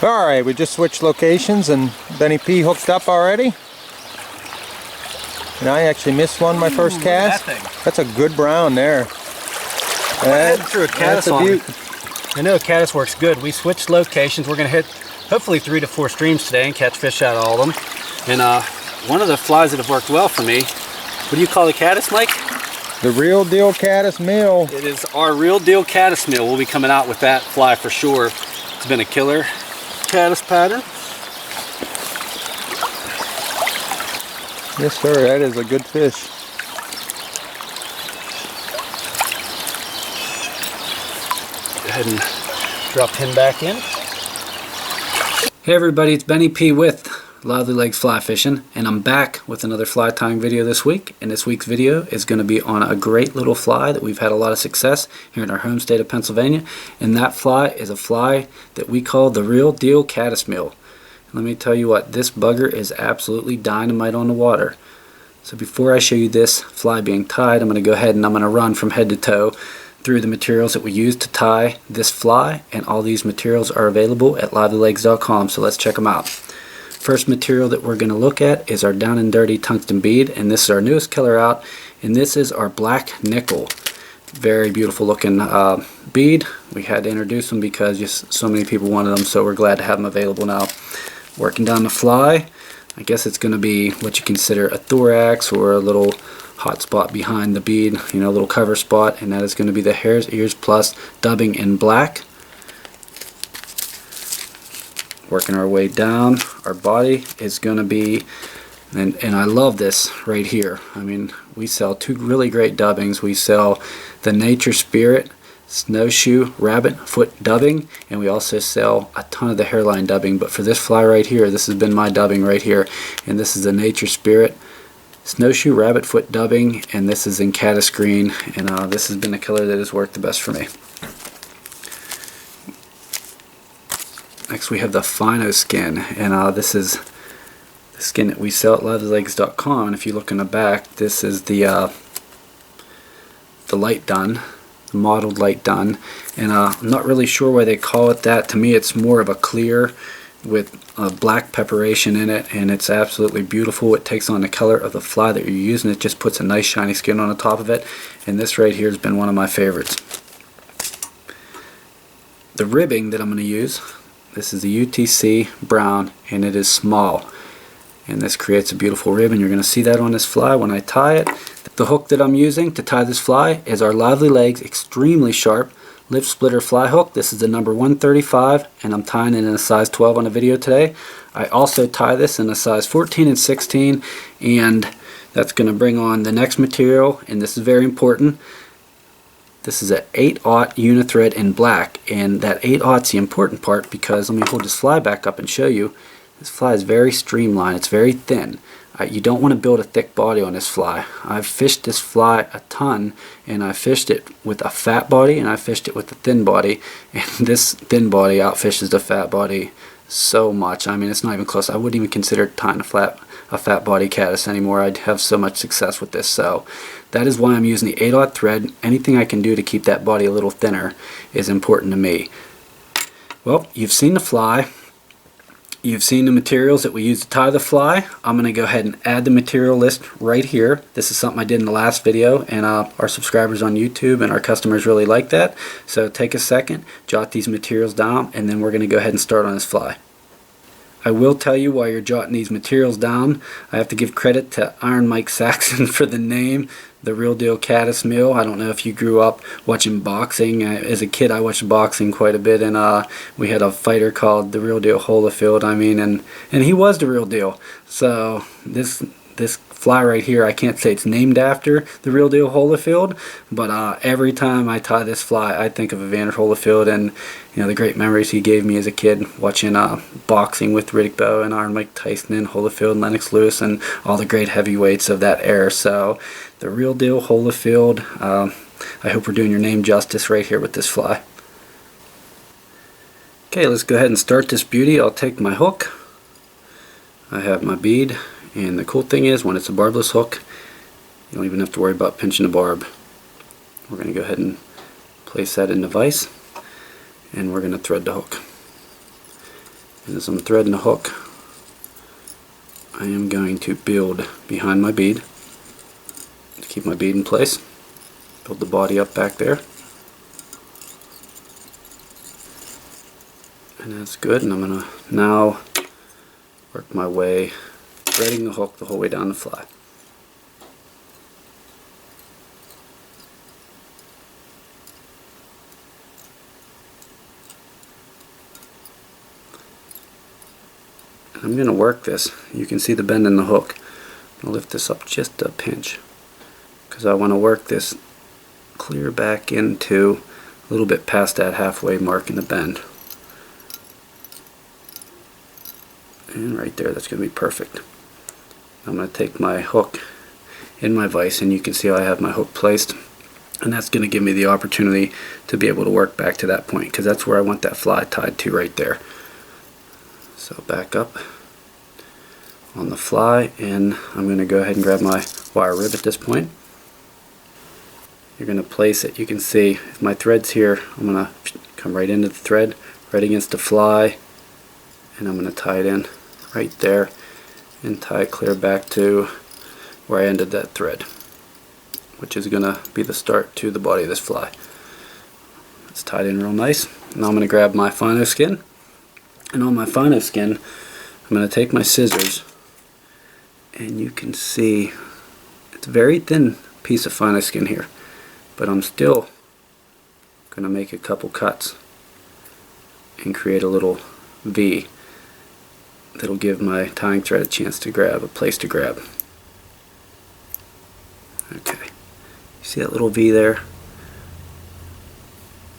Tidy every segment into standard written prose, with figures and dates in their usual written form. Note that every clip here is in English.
Alright, we just switched locations and Benny P hooked up already. And I actually missed one my first cast. That's a good brown there. Threw a caddis on. I know caddis works good. We switched locations. We're going to hit hopefully 3 to 4 streams today and catch fish out of all of them. And one of the flies that have worked well for me, what do you call the caddis, Mike? The Real Deal Caddis Meal. It is our Real Deal Caddis Meal. We'll be coming out with that fly for sure. It's been a killer caddis pattern. Yes sir, that is a good fish. Go ahead and drop him back in. Hey everybody, it's Benny P with Lively Legz Fly Fishing, and I'm back with another fly tying video this week. And this week's video is going to be on a great little fly that we've had a lot of success here in our home state of Pennsylvania. And that fly is a fly that we call the Real Deal Caddis Meal. Let me tell you what, this bugger is absolutely dynamite on the water. So before I show you this fly being tied, I'm going to go ahead and I'm going to run from head to toe through the materials that we use to tie this fly, and all these materials are available at livelylegz.com, so let's check them out. First material that we're going to look at is our down and dirty tungsten bead, and this is our newest killer out, and this is our black nickel. Very beautiful looking bead. We had to introduce them because just so many people wanted them, so we're glad to have them available now. Working down the fly, I guess it's going to be what you consider a thorax or a little hot spot behind the bead, you know, a little cover spot, and that is going to be the hare's ears plus dubbing in black. Working our way down, our body is going to be, and I love this right here. I mean, we sell 2 really great dubbings. We sell the Nature Spirit snowshoe rabbit foot dubbing, and we also sell a ton of the hairline dubbing. But for this fly right here, this has been my dubbing right here, and this is the Nature Spirit snowshoe rabbit foot dubbing, and this is in caddis green, and this has been a killer that has worked the best for me. Next we have the Fino skin, and this is the skin that we sell at livelylegz.com, and if you look in the back, this is the light done, the mottled light done, and I'm not really sure why they call it that. To me it's more of a clear with black preparation in it, and it's absolutely beautiful. It takes on the color of the fly that you're using. It just puts a nice shiny skin on the top of it, and this right here has been one of my favorites. The ribbing that I'm going to use, this is the UTC brown, and it is small, and this creates a beautiful ribbon. You're going to see that on this fly when I tie it. The hook that I'm using to tie this fly is our Lively Legz extremely sharp lip splitter fly hook. This is the number 135, and I'm tying it in a size 12 on the video today. I also tie this in a size 14 and 16, and that's going to bring on the next material, and this is very important. This is an 8/0 unithread in black, and that 8/0 is the important part because, let me hold this fly back up and show you. This fly is very streamlined. It's very thin. You don't want to build a thick body on this fly. I've fished this fly a ton, and I fished it with a fat body and I fished it with a thin body, and this thin body outfishes the fat body so much. I mean, it's not even close. I wouldn't even consider tying a fat body caddis anymore. I'd have so much success with this. So that is why I'm using the 8/0 thread. Anything I can do to keep that body a little thinner is important to me. Well, you've seen the fly. You've seen the materials that we use to tie the fly. I'm going to go ahead and add the material list right here. This is something I did in the last video, and our subscribers on YouTube and our customers really like that. So take a second, jot these materials down, and then we're going to go ahead and start on this fly. I will tell you while you're jotting these materials down, I have to give credit to Iron Mike Saxon for the name, the Real Deal Caddis Meal. I don't know if you grew up watching boxing. As a kid I watched boxing quite a bit, and we had a fighter called the Real Deal Holyfield. I mean, and he was the real deal. So this fly right here, I can't say it's named after the Real Deal Holyfield, but every time I tie this fly I think of Evander Holyfield, and you know, the great memories he gave me as a kid watching boxing with Riddick Bowe and Iron Mike Tyson and Holyfield and Lennox Lewis and all the great heavyweights of that era. So the Real Deal Holyfield, I hope we're doing your name justice right here with this fly. Okay, let's go ahead and start this beauty. I'll take my hook. I have my bead. And the cool thing is, when it's a barbless hook, you don't even have to worry about pinching the barb. We're going to go ahead and place that in the vise, and we're going to thread the hook. And as I'm threading the hook, I am going to build behind my bead to keep my bead in place. Build the body up back there. And that's good. And I'm going to now work my way, threading the hook the whole way down the fly. And I'm going to work this. You can see the bend in the hook. I'll lift this up just a pinch because I want to work this clear back into a little bit past that halfway mark in the bend. And right there, that's going to be perfect. I'm going to take my hook in my vise, and you can see how I have my hook placed, and that's going to give me the opportunity to be able to work back to that point because that's where I want that fly tied to right there. So back up on the fly, and I'm going to go ahead and grab my wire rib at this point. You're going to place it. You can see if my thread's here, I'm going to come right into the thread, right against the fly, and I'm going to tie it in right there and tie it clear back to where I ended that thread, which is going to be the start to the body of this fly. It's tied in real nice. Now I'm going to grab my phyno skin, and on my phyno skin I'm going to take my scissors, and you can see it's a very thin piece of phyno skin here, but I'm still going to make a couple cuts and create a little V that'll give my tying thread a chance to grab, a place to grab. Okay, you see that little V there?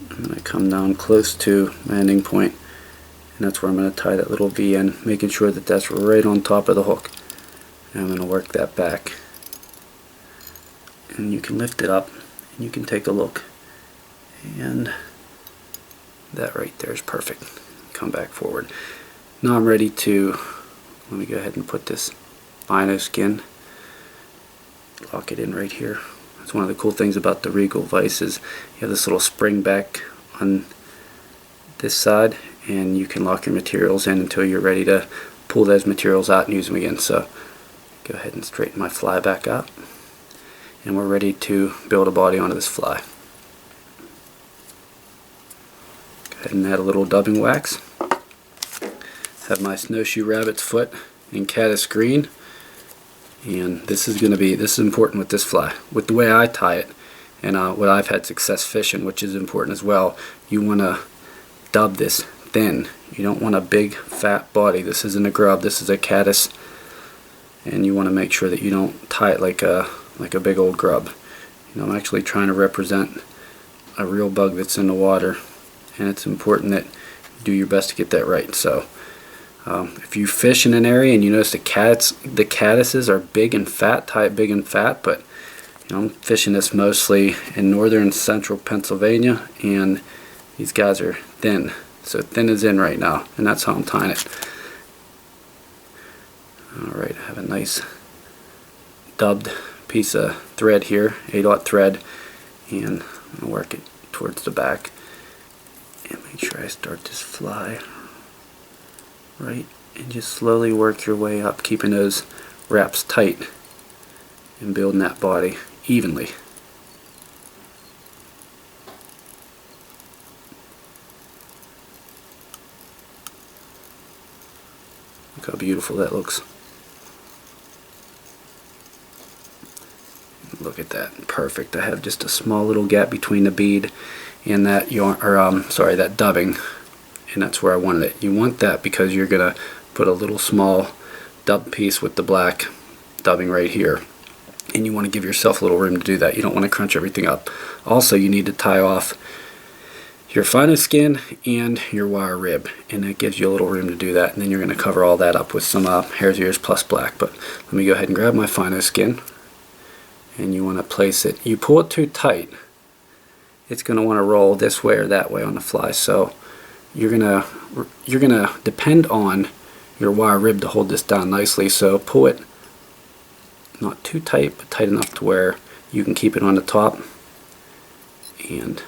I'm going to come down close to my ending point, and that's where I'm going to tie that little V in, making sure that that's right on top of the hook. And I'm going to work that back. And you can lift it up, and you can take a look. And that right there is perfect. Come back forward. Now I'm ready to, let me go ahead and put this phyno skin, lock it in right here. That's one of the cool things about the Regal vise is you have this little spring back on this side, and you can lock your materials in until you're ready to pull those materials out and use them again. So go ahead and straighten my fly back up, and we're ready to build a body onto this fly. Go ahead and add a little dubbing wax. Have my snowshoe rabbit's foot in caddis green, and this is important with this fly. With the way I tie it, and what I've had success fishing, which is important as well, you want to dub this thin. You don't want a big fat body. This isn't a grub, this is a caddis, and you want to make sure that you don't tie it like a big old grub. You know, I'm actually trying to represent a real bug that's in the water, and it's important that you do your best to get that right. So if you fish in an area and you notice the caddises are big and fat, tie it big and fat, but you know, I'm fishing this mostly in northern central Pennsylvania, and these guys are thin. So thin is in right now, and that's how I'm tying it. Alright, I have a nice dubbed piece of thread here, 8/0 thread, and I'm going to work it towards the back and make sure I start this fly right, and just slowly work your way up, keeping those wraps tight and building that body evenly. Look how beautiful that looks. Look at that, perfect. I have just a small little gap between the bead and that yarn, or that dubbing, and that's where I wanted it. You want that because you're gonna put a little small dub piece with the black dubbing right here, and you want to give yourself a little room to do that. You don't want to crunch everything up. Also, you need to tie off your phyno skin and your wire rib, and it gives you a little room to do that. And then you're going to cover all that up with some hare's ears plus black. But let me go ahead and grab my phyno skin, and you want to place it. You pull it too tight, it's going to want to roll this way or that way on the fly. So you're gonna depend on your wire rib to hold this down nicely. So pull it not too tight, but tight enough to where you can keep it on the top, and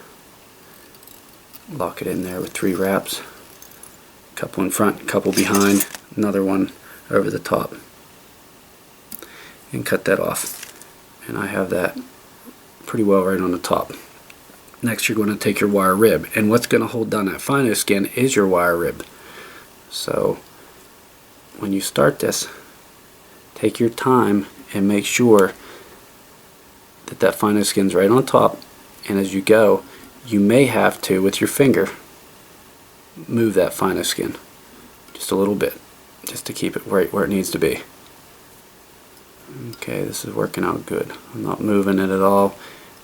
lock it in there with 3 wraps. couple in front, a couple behind, another one over the top, and cut that off. And I have that pretty well right on the top. Next, you're going to take your wire rib, and what's going to hold down that phino skin is your wire rib. So when you start this, take your time and make sure that that phino skin's right on top, and as you go, you may have to, with your finger, move that phino skin just a little bit, just to keep it right where it needs to be. Okay, this is working out good. I'm not moving it at all.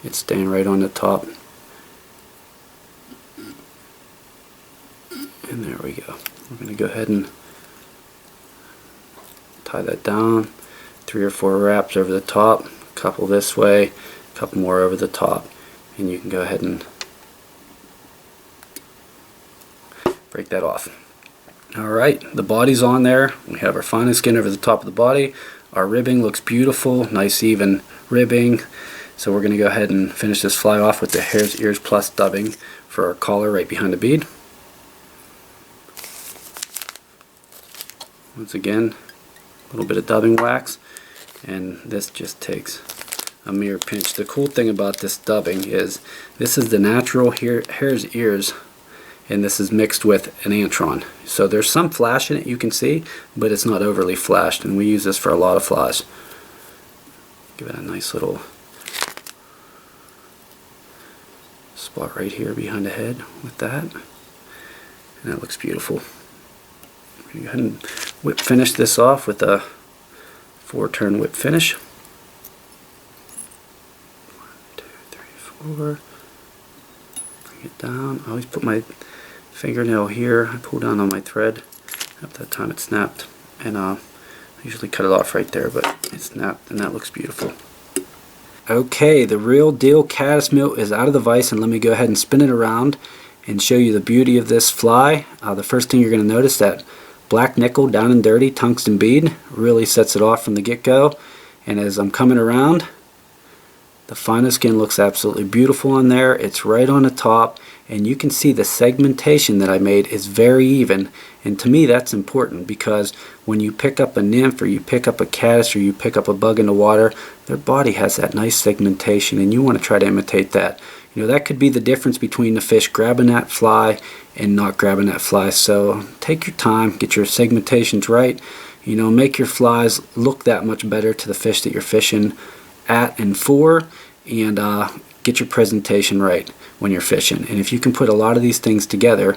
It's staying right on the top. And there we go. We're going to go ahead and tie that down. 3 or 4 wraps over the top, a couple this way, a couple more over the top, and you can go ahead and break that off. Alright, the body's on there. We have our phino skin over the top of the body. Our ribbing looks beautiful, nice even ribbing. So we're going to go ahead and finish this fly off with the hare's ears plus dubbing for our collar right behind the bead. Once again, a little bit of dubbing wax, and this just takes a mere pinch. The cool thing about this dubbing is this is the natural hare's ears, and this is mixed with an antron. So there's some flash in it, you can see, but it's not overly flashed, and we use this for a lot of flies. Give it a nice little spot right here behind the head with that, and that looks beautiful. We're going to go ahead and whip finish this off with a 4-turn whip finish. 1, 2, 3, 4. Bring it down. I always put my fingernail here. I pull down on my thread. At that time it snapped, and I usually cut it off right there, but it snapped, and that looks beautiful. Okay, the Real Deal Caddis Meal is out of the vise, and let me go ahead and spin it around and show you the beauty of this fly. The first thing you're going to notice, that black nickel down and dirty tungsten bead really sets it off from the get-go, and as I'm coming around, the phino skin looks absolutely beautiful on there. It's right on the top, and you can see the segmentation that I made is very even, and to me that's important, because when you pick up a nymph, or you pick up a caddis, or you pick up a bug in the water, their body has that nice segmentation, and you want to try to imitate that. You know, that could be the difference between the fish grabbing that fly and not grabbing that fly. So take your time, get your segmentations right, you know, make your flies look that much better to the fish that you're fishing at and for, and get your presentation right when you're fishing. And if you can put a lot of these things together,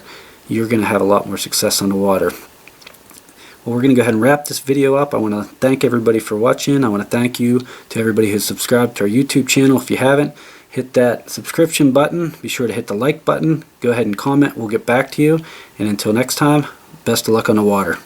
you're going to have a lot more success on the water. Well, we're going to go ahead and wrap this video up. I want to thank everybody for watching. I want to thank you to everybody who's subscribed to our YouTube channel. If you haven't, hit that subscription button. Be sure to hit the like button. Go ahead and comment. We'll get back to you. And until next time, best of luck on the water.